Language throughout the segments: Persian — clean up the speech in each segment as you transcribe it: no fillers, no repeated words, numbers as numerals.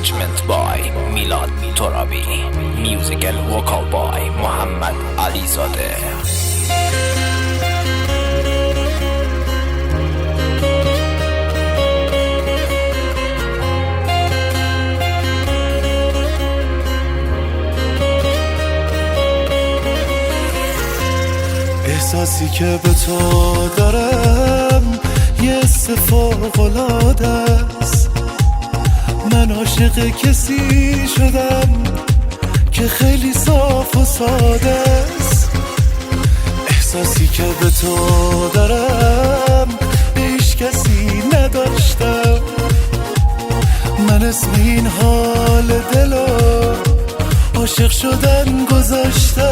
Arrangement by Milad Torabi. Music and vocal by Muhammad Alizadeh. احساسی که به تو دارم یه فوق‌العاده است. من عاشق کسی شدم که خیلی صاف و ساده است. احساسی که به تو دارم هیچ کسی نداشتم. من اسم این حال دلو عاشق شدن گذاشتم.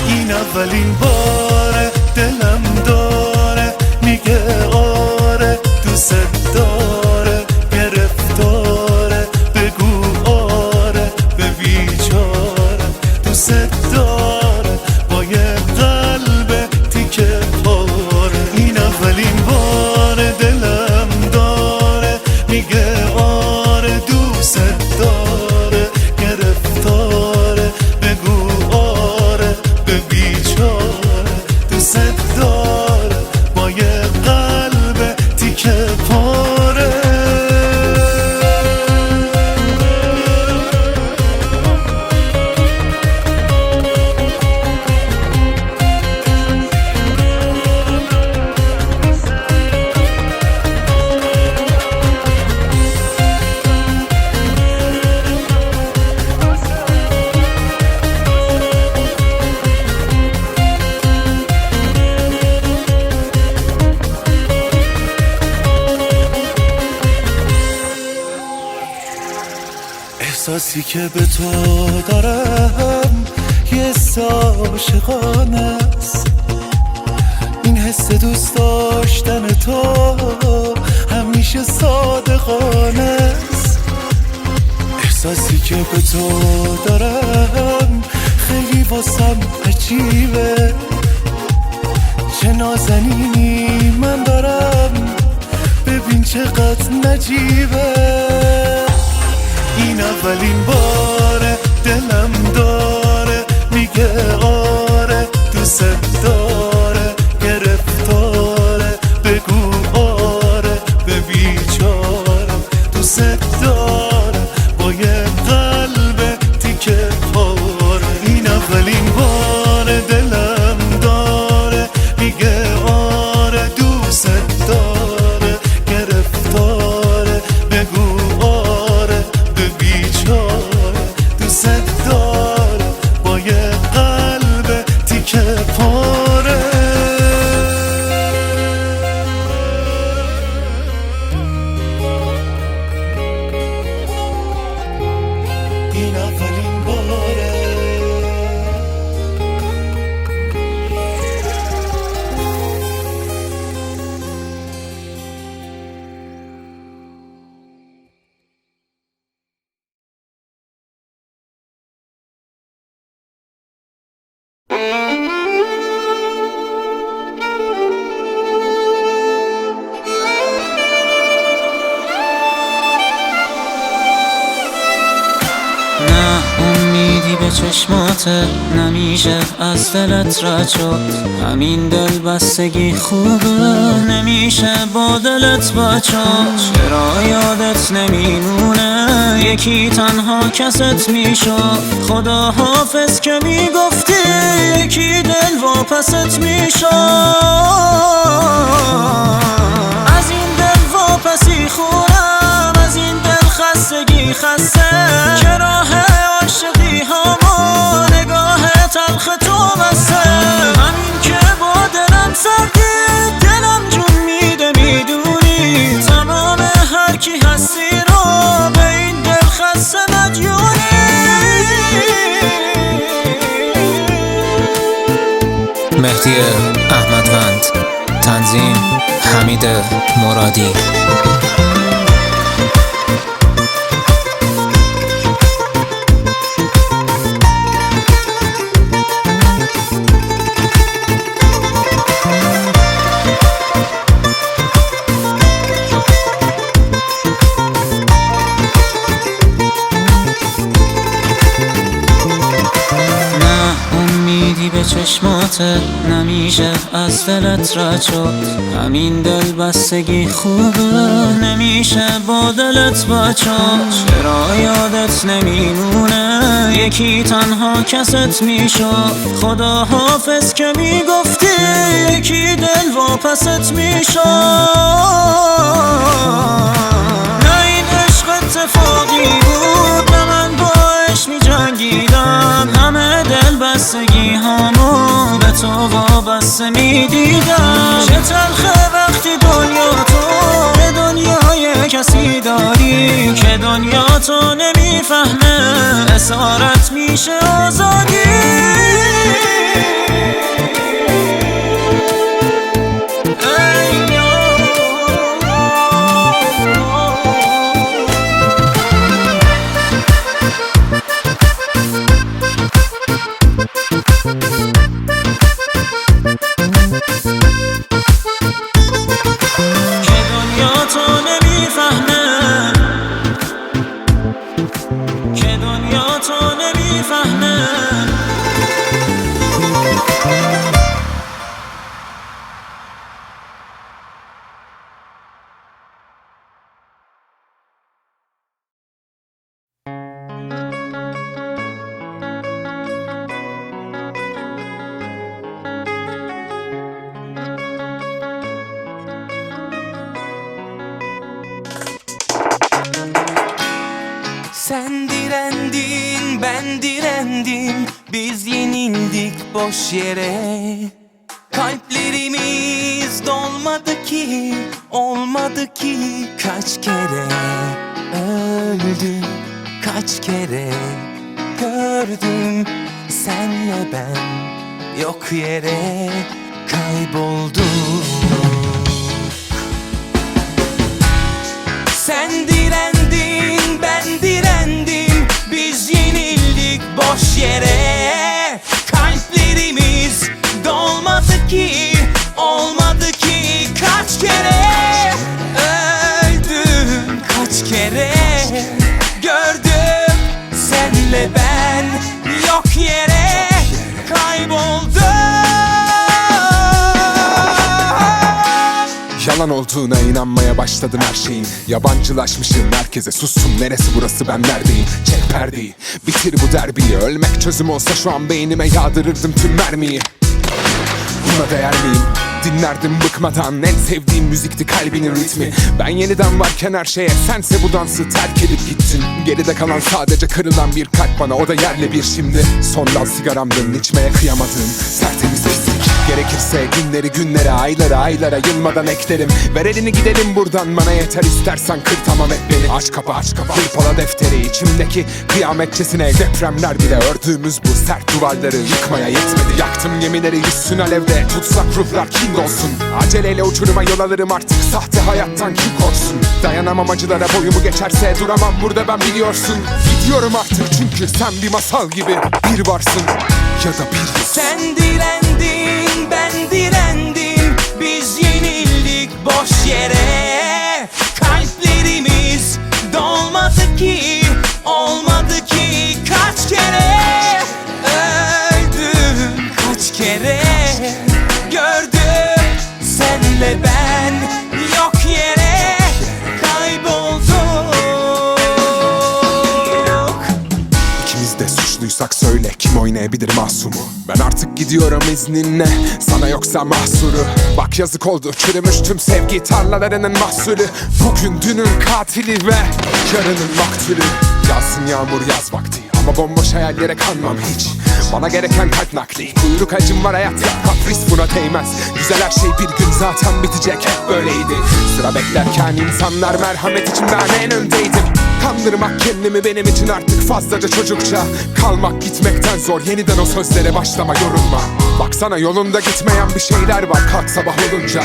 این اولین باره دلم داره میگه آره دوست داره، گرفتاره بگو آره به بیچاره. دوست داره با یه قلب تیکه پاره. این اولین باره دلم داره میگه آره دوست داره، گرفتاره بگو آره به بیچاره. دوست داره با یه قلب تیکه پاره. احساسی که به تو دارم یه عاشقانه است. این حس دوست داشتن تو همیشه صادقانه است. احساسی که به تو دارم خیلی واسم عجیبه. چه نازنینی من دارم ببین چقدر نجیبه. این اولین باره دلم داره میگه آره دوست داره، گرفتاره بگو آره به بیچاره. دوست داره با یه قلب تیکه پاره. این اولین باره دلم داره میگه آره دوست داره، گرفتاره بگو آره به بیچاره. دوست داره با یه قلب تیکه پاره. این اولین باره. نه امیدی به چشماته نمیشه از دلت رد شد. همین دل بستگی خوبه نمیشه با دلت بچاد. چرا یادت نمیمونه یکی تنها کست میشد. خدا حافظ که میگفتی یکی دل واپست میشد. از این دل واپسی خورم، از این دل خستگی خسته که راه عاشقی هما نگاه تلخ تو بسته. همین که با دلم سردی دلم جون میده میدونی. تمام هر کی هستی رو به این دل خسته مدیونی. مهدی احمدوند، تنظیم حمید مرادی. چشماته نمیشه از دلت رد شد. همین دل بستگی خوبه نمیشه با دلت بچاد. چرا یادت نمیمونه یکی تنها کست میشد. خدا حافظ که میگفتی یکی دل واپست میشد. نه این عشق اتفاقی بود نه من باش میجنگیدم. همه دل بستگی هامو به تو وابسته میدیدم. چه تلخه وقتی دنیا تو به دنیای کسی داری که دنیا تو نمیفهمه اسارت میشه آزادی. Sen direndin, ben direndim. Biz yenildik boş yere. Kalplerimiz dolmadı ki, olmadı ki. Kaç kere öldüm, kaç kere gördüm. Senle ben yok yere kaybolduk. Sen direndin, ben direndim. Biz yenildik boş yere. Kalplerimiz dolmadı ki, olmadı ki. Kaç kere öldüm, kaç kere gördüm. Senle ben yok yere kayboldum. Yalan olduğuna inanmaya başladım her şeyin. Yabancılaşmışım herkese, sustum neresi burası ben neredeyim. Çek perdeyi, bitir bu derbiyi. Ölmek çözüm olsa şu an beynime yağdırırdım tüm mermiyi. Buna değer miyim? Dinlerdim bıkmadan, en sevdiğim müzikti kalbinin ritmi. Ben yeniden varken her şeye, sense bu dansı terk edip gittin. Geride kalan sadece kırılan bir kalp bana, o da yerle bir şimdi. Son dal sigaramdın, içmeye kıyamadığım tertemiz pislik. Gerekirse günleri günlere, aylara aylara yılmadan eklerim. Ver elini gidelim buradan, bana yeter istersen kır tamam et beni. Aç kapa aç kapa, hırpala defteri içimdeki kıyametçesine. Depremler bile ördüğümüz bu sert duvarları yıkmaya yetmedi. Yaktım gemileri yüzsün alevde, tutsak ruhlar king olsun. Aceleyle uçuruma yol alırım artık, sahte hayattan kim korksun. Dayanamam acılara, boyumu geçerse duramam burada ben biliyorsun. Gidiyorum artık çünkü sen bir masal gibi bir varsın ya da bir yoksun. Sen direndin, ben direndim. Biz yenildik boş yere. Kalplerimiz dolmadı ki, olmadı ki. Kaç kere öldüm, kaç kere gördüm. Senle ben yok yere kaybolduk. İkimiz de suçluysak söyle, kim oynayabilir masumu? Ben artık gidiyorum izninle, sana yoksa mahsuru. Bak yazık oldu, çürümüş tüm sevgi tarlalarının mahsulü. Bugün dünün katili ve yarının maktulü. Yağsın yağmur yaz vakti ama bomboş hayallere kanmam hiç. Bana gereken kalp nakli, kuyruk acım var hayat ya, kapris buna değmez. Güzel her şey bir gün zaten bitecek, hep böyleydi. Sıra beklerken insanlar merhamet için ben en öndeydim. Kandırmak kendimi benim için artık fazlaca çocukça. Kalmak gitmekten zor, yeniden o sözlere başlama yorulma. Baksana yolunda gitmeyen bir şeyler var, kalk sabah olunca.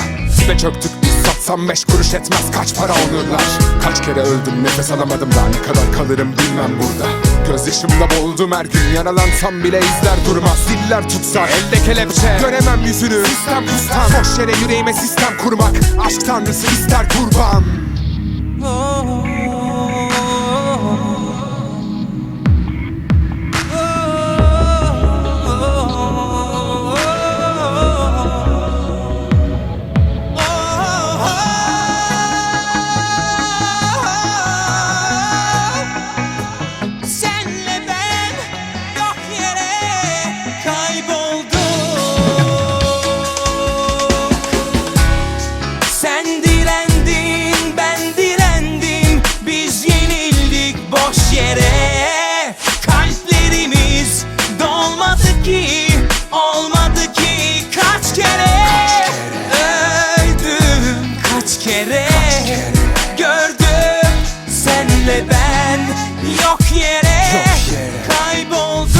Ve çöktük biz, satsam 5 kuruş etmez, kaç para olurlar. Kaç kere öldüm nefes alamadım, daha ne kadar kalırım bilmem burada. Gözyaşımda boğuldum her gün, yaralansam bile izler durmaz. Diller tutsa elde kelepçe, göremem yüzünü. Sistem kustan, boş yere yüreğime sistem kurmak. Aşk tanrısı ister kurban. ben yok yere kaybolduk.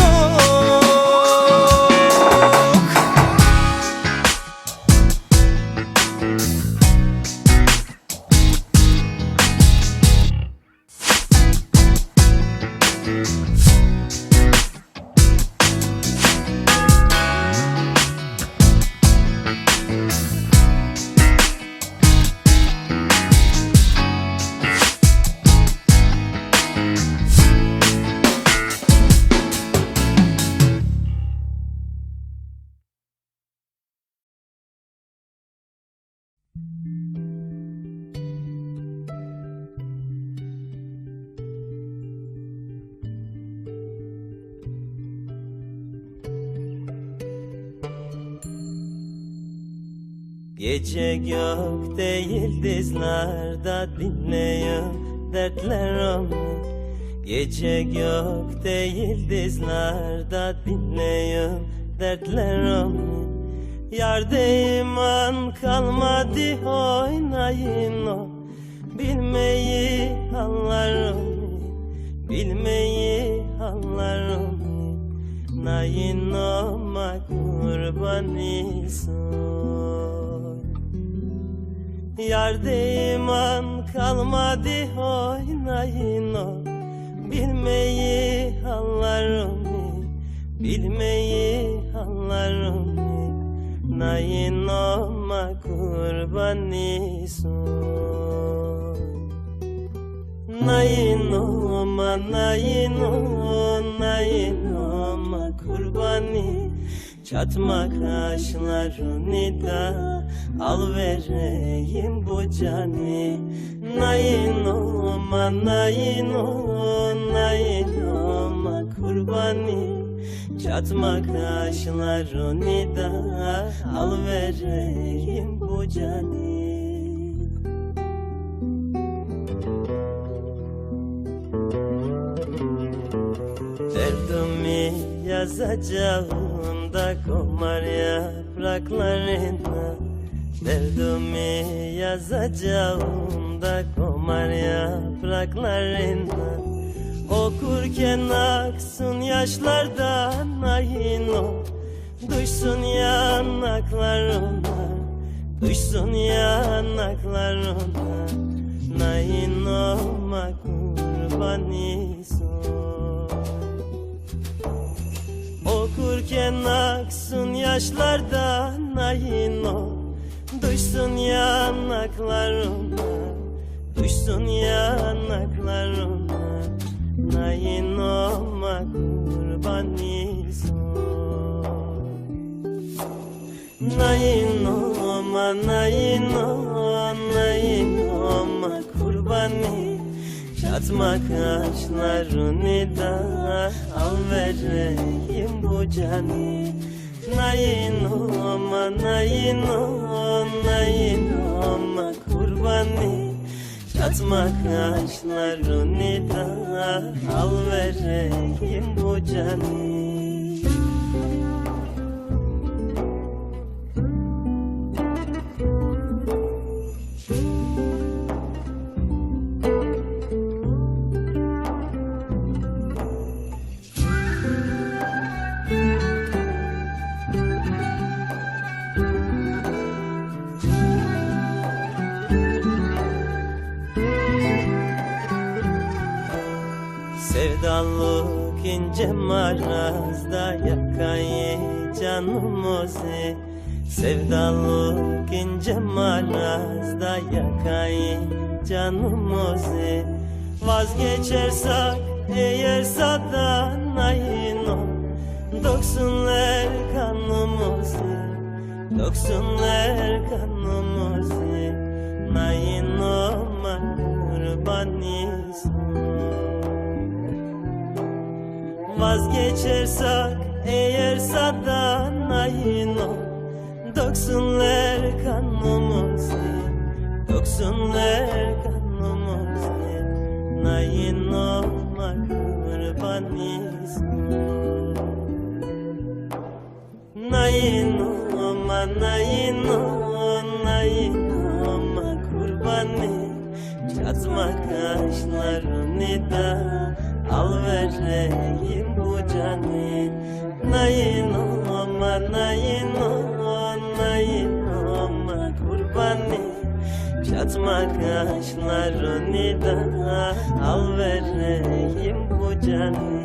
Gece gökte yıldızlarda dinleyin dertler onu. Gece gökte yıldızlarda dinleyin dertler onu. Yerde iman kalmadı oynayın o. Bilmeyi anlar onu, bilmeyi anlar onu. Nayin olma kurbanıysan. Yerde iman kalmadı oynayın o. Bilmeyi anlar onu, bilmeyi anlar onu. Nayin olma kurbanıysan. Nayin olma, nayin olma kurbanı. Çatma kaşlarını da al vereyim bu canı. Nayin olma, nayin olma kurbanı. Çatma kaşlarını da al vereyim bu canı. Derdimi yazacağım da komar yapraklarına. Derdimi yazacağım da komar yapraklarına. Okurken aksın yaşlardan ayın o. Duysun yanaklarına, duysun yanaklarına. Nayin olma kurbanıysan. Okurken aksın yaşlardan ayın o. Duysun yanaklarına, duysun yanaklarına. Nayin olma kurbanıysan. Nayin olma, nayin olma kurbanı. Çatma kaşlarını da al vereyim bu canı. Nayin olma, nayin olma kurbanı. Çatma kaşlarını da al vereyim bu canı. Sevdalık ince marazda yakayı canımızı. Sevdalık ince marazda yakayı canımızı. Vazgeçersek eğer sadan ayın o. Doksunlar kanımızı, doksunlar kanımızı. Nayin olma kurbanıysan. Vazgeçersek eğer sadan ayın o. Doksunlar kanımızı, doksunlar kanımızı. Nayin olma kurbanıysan. Nayin olma, nayin olma kurbanı. Çatma kaşlarını nida al vereyim bu canı. Nayin olma, nayin olma, nayin olma kurbanı. Çatma kaşlar nida al vereyim bu canı.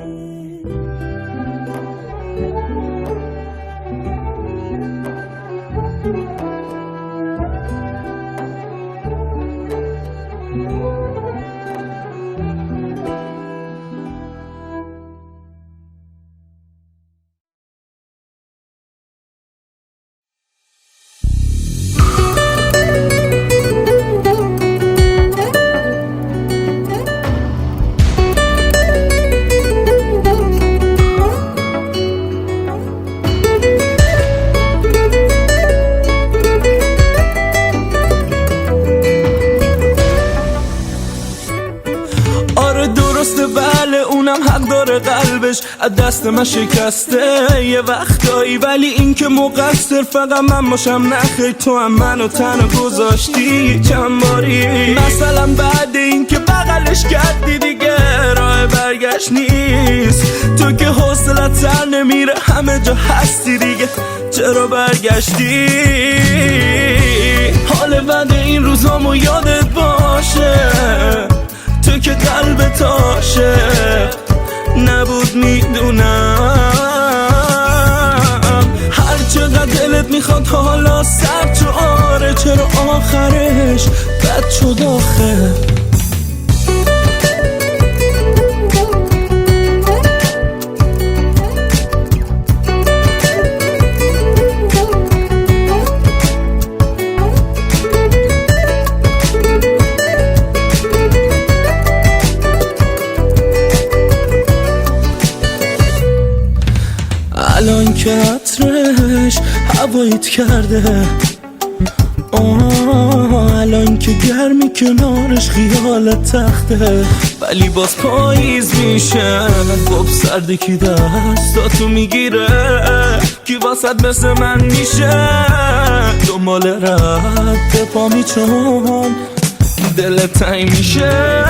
بله اونم حق داره قلبش از دست من شکسته یه وقتایی، ولی این که مقصر فقط من باشم نخیر تو هم منو تنها گذاشتی چند باری. مثلا بعد این که بغلش کردی دیگه راه برگشت نیست، تو که حوصلت سر نمیره همه جا هستی دیگه چرا برگشتی؟ حال بد این روزامو یادت باشه، تو که قلبت عاشق نبود میدونم، هر چقدر دلت میخواد حالا سر تو آره، چرا آخرش بد شد آخه؟ الان که عطرش هوایت کرده، الان که گرمی کنارش خیالت تخته، ولی باز پاییز میشه گب سردی کی دستاتو میگیره، کی واسد مثل من میشه دنبال رد پامی چون دلت تنگ میشه.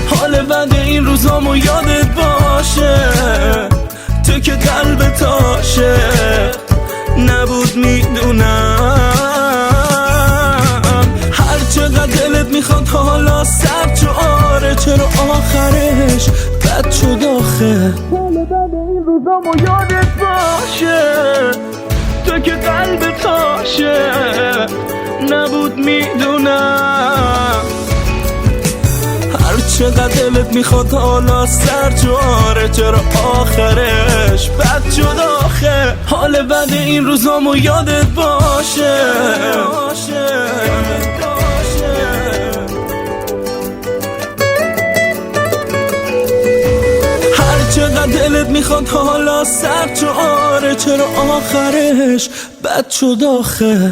حال بد این روزامو یادت باشه، تو که قلبت عاشق نبود میدونم، هر چقدر دلت میخواد حالا سر تو آره، چرا آخرش بد شد آخه؟ حال بد این روزامو یادت باشه، تو که قلبت عاشق نبود میدونم، هر چقدر دلت میخواد حالا سر تو آره، چرا آخرش بد شد آخه؟ حال بد این روزامو یادت باشه، هر چقدر دلت میخواد حالا سر تو آره، چرا آخرش بد شد آخه؟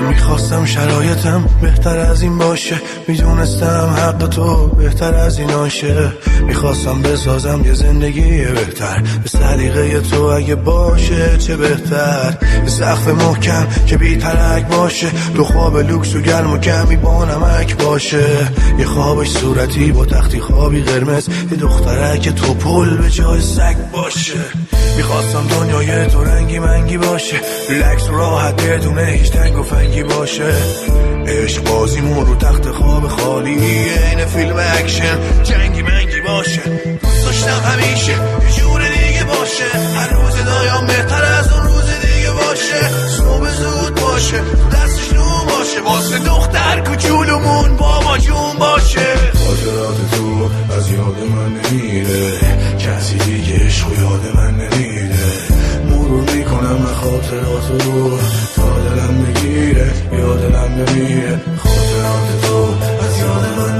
میخواستم شرایطم بهتر از این باشه، میدونستم حق تو بهتر از این آشه، میخواستم بسازم یه زندگی بهتر به سلیقه تو، اگه باشه چه بهتر، یه سقف محکم که بی ترک باشه، دو خواب لوکس و گرم و کمی با نمک باشه، یه خوابش صورتی با تختی خوابی قرمز، یه دخترک تو پل به جای سگ باشه، میخواستم دنیای تو رنگی منگی باشه، ریلکس و راحت بدون هیچ تنگ و فنگی باشه، عشق بازیمون رو تخت خواب خالی این فیلم اکشن جنگی منگی باشه، دوست داشتم همیشه یه جور دیگه باشه، هر روز دایم بهتر از اون روز دیگه باشه، صبح زود باشه دستش نون باشه، واسه دختر کوچولومون بابا جون باشه، خاطرات تو از یاد من نمیره، کسی دیگه عشق و یاد من نمیره، مرور میکنم خاطرات رو تا دلم بگیره یا دلم بمیره، خاطرات تو از یاد من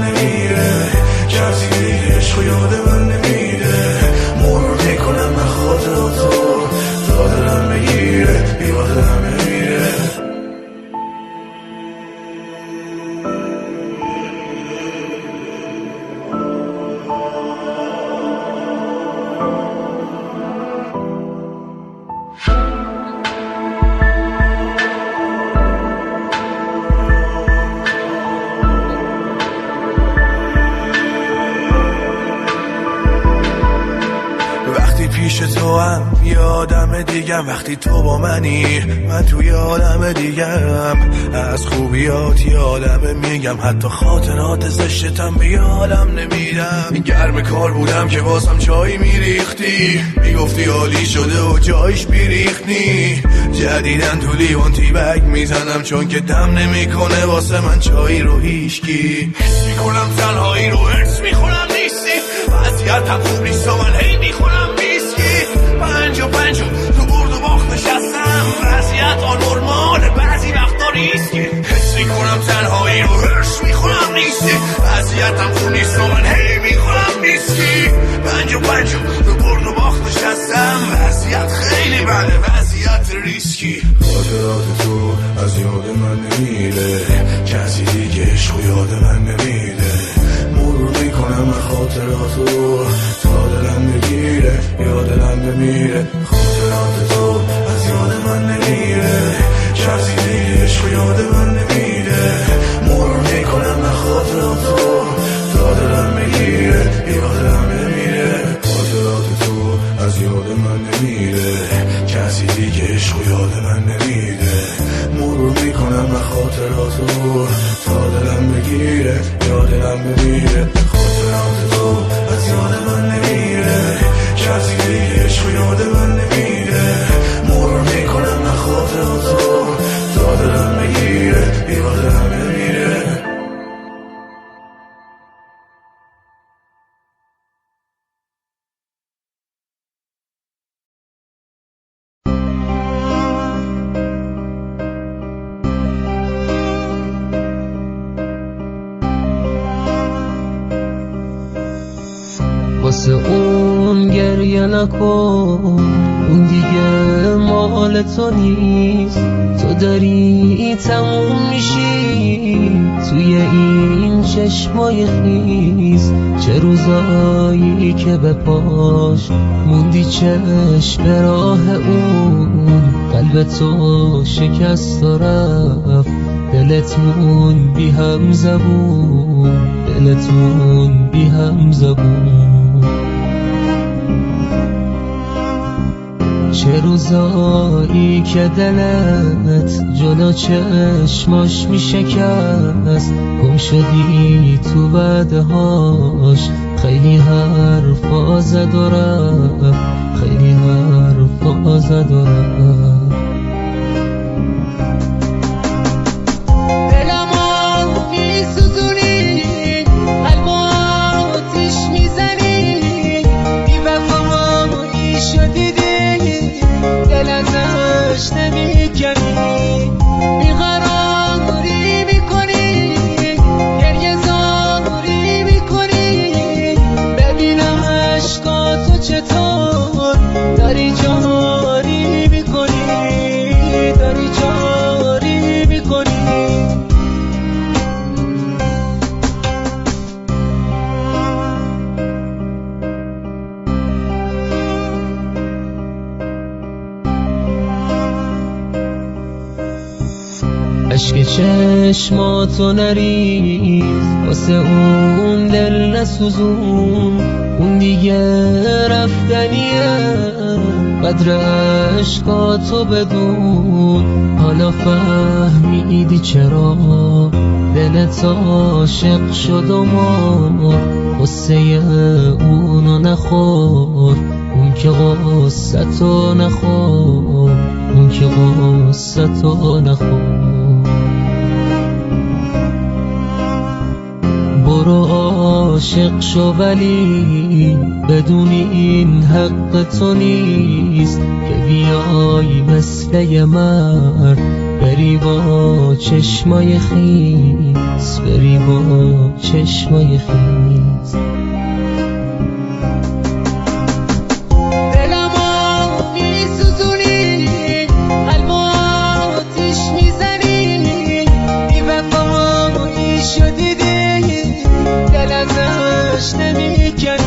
تو هم یه آدم دیگم، وقتی تو با منی من توی عالم دیگم. از خوبیات یادم میگم، حتی خاطرات زشتم به یادم نمیدم. گرم کار بودم که واسم چای میریختی، میگفتی عالی شده و جایش بیریختی. جدیدن تو لیوان تی بگ میزنم چون که دم نمیکنه واسه من چای رو هیشکی. حس میکنم تنهایی رو ارس میخونم نیستی، وضعیتم خوب نیست و من هی میخونم ویسکی. پنج و تو برد و باخت نشستم، وضعیت آنورماله بعضی وقتا ریسکی. حس میکنم تنهایی رو ارس میخونم نیستی، وضعیتم خوب نیست و من هی میخونم ویسکی. پنج و تو برد و باخت نشستم، وضعیت خیلی بده، وضعیت ریسکی. خاطرات تو از یاد من نمیره، کسی دیگه عشق و یاد من نمیده. مرور میکنم من خاطراتو تا دلم بگیره، یا دلم بمیره. خاطرات تو از یاد من نمیره، کسی دیگه عشق و یاد من نمیده. مرور میکنم من خاطراتو تا دلم بگیره، یا دلم بمیره. خاطرات تو از یاد من نمیره، کسی دیگه عشق و یاد من نمیده. مرور میکنم من خاطراتو تا دلم بگیره، یا دلم بمیره. خاطرات تو از یاد من نمیره، کسی دیگه عشق و یاد من نمیده. مرور میکنم من خاطراتو تا دلم بگیره، یا دلم بمیره. واسه اون گریه نکن، اون دیگه مال تو نیست. تو داری تموم میشی توی این چشمای خیز. چه روزایی که به پاش موندی چشم به راه اون، قلب تو شکست و رفت، دلت مون بی هم زبون، دلت مون بی هم زبون. چه روزایی که دلت جلو چشماش میشکست، گم شدی تو بعدهاش. خیلی حرفا زد و رفت، خیلی حرفا زد و رفت. عشق چشماتو نریز، واسه اون دل نسوزون. اون دیگه رفتنیه، قدر عشقاتو بدون. حالا فهمیدی چرا دلت عاشق شد و مر. قصه اونو نخور، اون که قصتو نخور، اون که قصتو نخور. برو عاشق شو ولی بدون این حق تو نیست که بیای مثل یه مرد بری با چشمای خیس، بری با چشمای خیس. نمیکنی